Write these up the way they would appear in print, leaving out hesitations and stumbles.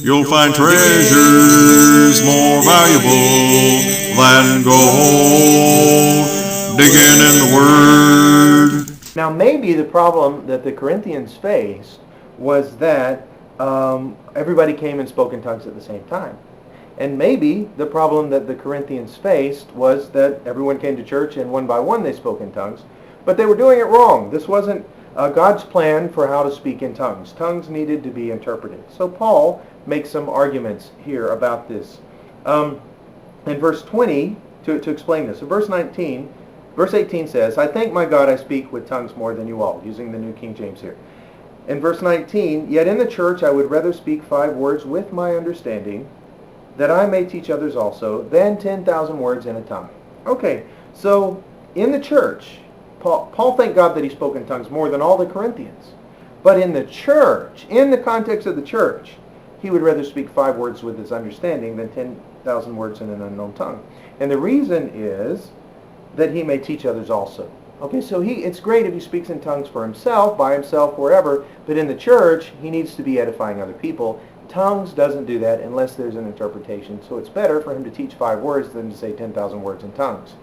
You'll find treasures more valuable than gold, digging in the Word. Now, maybe the problem that the Corinthians faced was that everybody came and spoke in tongues at the same time. And maybe the problem that the Corinthians faced was that everyone came to church and one by one they spoke in tongues. But they were doing it wrong. This wasn't God's plan for how to speak in tongues. Tongues needed to be interpreted. So Paul makes some arguments here about this. In verse 20, to explain this, in verse 18 says, I thank my God I speak with tongues more than you all, using the New King James here. In verse 19, yet in the church I would rather speak 5 words with my understanding, that I may teach others also, than 10,000 words in a tongue. Okay, so in the church, Paul thanked God that he spoke in tongues more than all the Corinthians. But in the church, in the context of the church, he would rather speak 5 words with his understanding than 10,000 words in an unknown tongue. And the reason is that he may teach others also. Okay, so it's great if he speaks in tongues for himself, by himself, wherever, but in the church, he needs to be edifying other people. Tongues doesn't do that unless there's an interpretation. So it's better for him to teach 5 words than to say 10,000 words in tongues.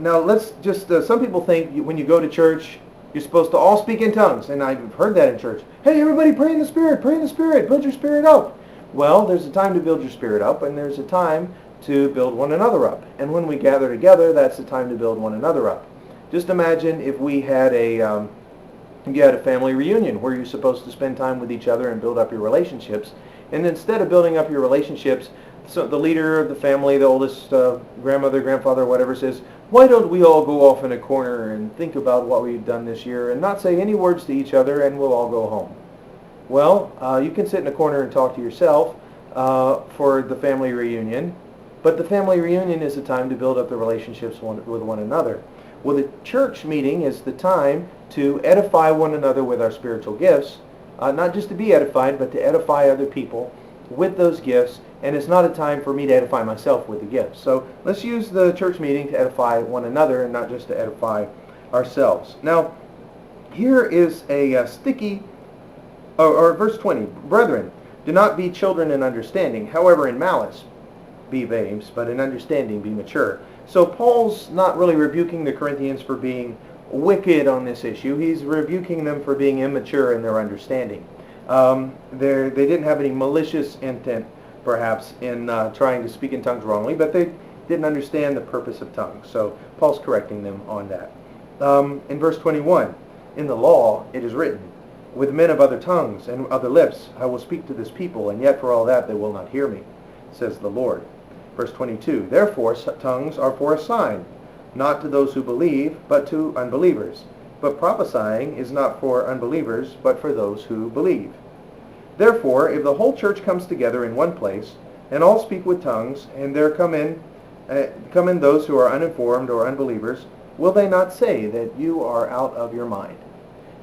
Now let's just, some people think when you go to church, you're supposed to all speak in tongues. And I've heard that in church. Hey, everybody pray in the Spirit, build your spirit up. Well, there's a time to build your spirit up, and there's a time to build one another up. And when we gather together, that's the time to build one another up. Just imagine if we had you had a family reunion where you're supposed to spend time with each other and build up your relationships. And instead of building up your relationships, so the leader of the family, the oldest grandmother, grandfather, whatever, says, why don't we all go off in a corner and think about what we've done this year and not say any words to each other, and we'll all go home. Well, you can sit in a corner and talk to yourself for the family reunion, but the family reunion is the time to build up the relationships with one another. Well, the church meeting is the time to edify one another with our spiritual gifts, not just to be edified, but to edify other people with those gifts, and it's not a time for me to edify myself with the gifts. So let's use the church meeting to edify one another and not just to edify ourselves. Now, here is a sticky, or verse 20, Brethren, do not be children in understanding, however in malice be babes, but in understanding be mature. So Paul's not really rebuking the Corinthians for being wicked on this issue. He's rebuking them for being immature in their understanding. They didn't have any malicious intent, perhaps, in trying to speak in tongues wrongly, but they didn't understand the purpose of tongues. So Paul's correcting them on that. In verse 21, in the law it is written, with men of other tongues and other lips I will speak to this people, and yet for all that they will not hear me, says the Lord. Verse 22, therefore tongues are for a sign, not to those who believe, but to unbelievers. But prophesying is not for unbelievers, but for those who believe. Therefore, if the whole church comes together in one place, and all speak with tongues, and there come in those who are uninformed or unbelievers, will they not say that you are out of your mind?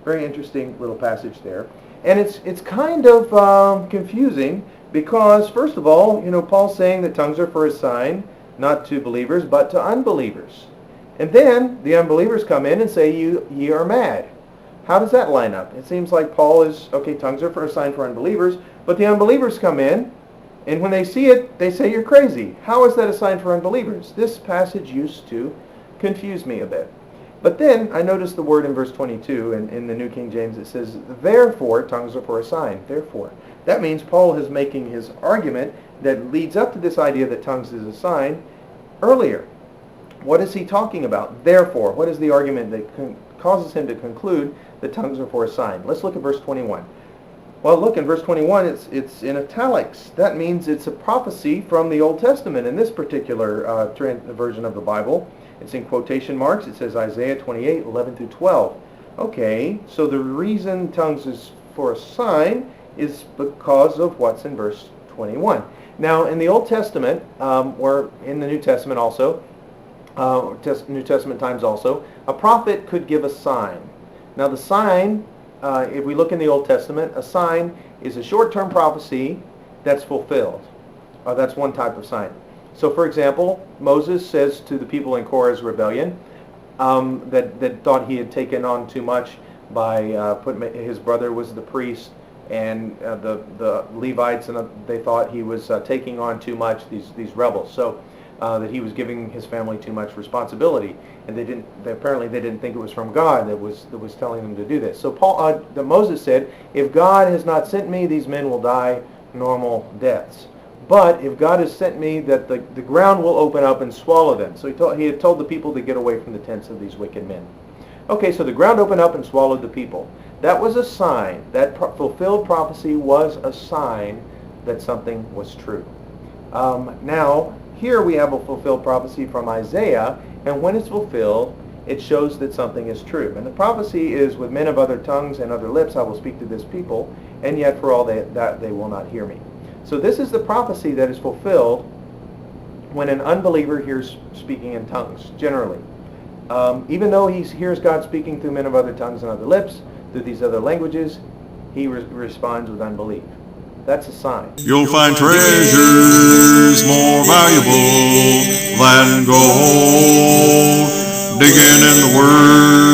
Very interesting little passage there. And it's kind of confusing, because, first of all, Paul's saying that tongues are for a sign, not to believers, but to unbelievers. And then the unbelievers come in and say, ye are mad. How does that line up? It seems like Paul is, okay, tongues are for a sign for unbelievers, but the unbelievers come in, and when they see it, they say you're crazy. How is that a sign for unbelievers? This passage used to confuse me a bit. But then I noticed the word in verse 22 in the New King James. It says, therefore, tongues are for a sign. Therefore. That means Paul is making his argument that leads up to this idea that tongues is a sign earlier. What is he talking about? Therefore, what is the argument that causes him to conclude that tongues are for a sign? Let's look at verse 21. Well, look, in verse 21, it's in italics. That means it's a prophecy from the Old Testament. In this particular version of the Bible, it's in quotation marks. It says Isaiah 28, 11 through 12. Okay, so the reason tongues is for a sign is because of what's in verse 21. Now, in the Old Testament, or in the New Testament also, New Testament times also, a prophet could give a sign. Now the sign, if we look in the Old Testament, a sign is a short-term prophecy that's fulfilled. That's one type of sign. So for example, Moses says to the people in Korah's rebellion that thought he had taken on too much by his brother was the priest, And the Levites, and they thought he was taking on too much, these rebels, so that he was giving his family too much responsibility, and apparently they didn't think it was from God that was telling them to do this. So Moses said, if God has not sent me, these men will die normal deaths. But if God has sent me, that the ground will open up and swallow them. So he had told the people to get away from the tents of these wicked men. Okay, so the ground opened up and swallowed the people. That was a sign. That fulfilled prophecy was a sign that something was true. Now, here we have a fulfilled prophecy from Isaiah, and when it's fulfilled, it shows that something is true. And the prophecy is, with men of other tongues and other lips I will speak to this people, and yet for all that they will not hear me. So this is the prophecy that is fulfilled when an unbeliever hears speaking in tongues, generally. Even though he hears God speaking through men of other tongues and other lips, through these other languages, he responds with unbelief. That's a sign. You'll find treasures more valuable than gold, digging in the Word.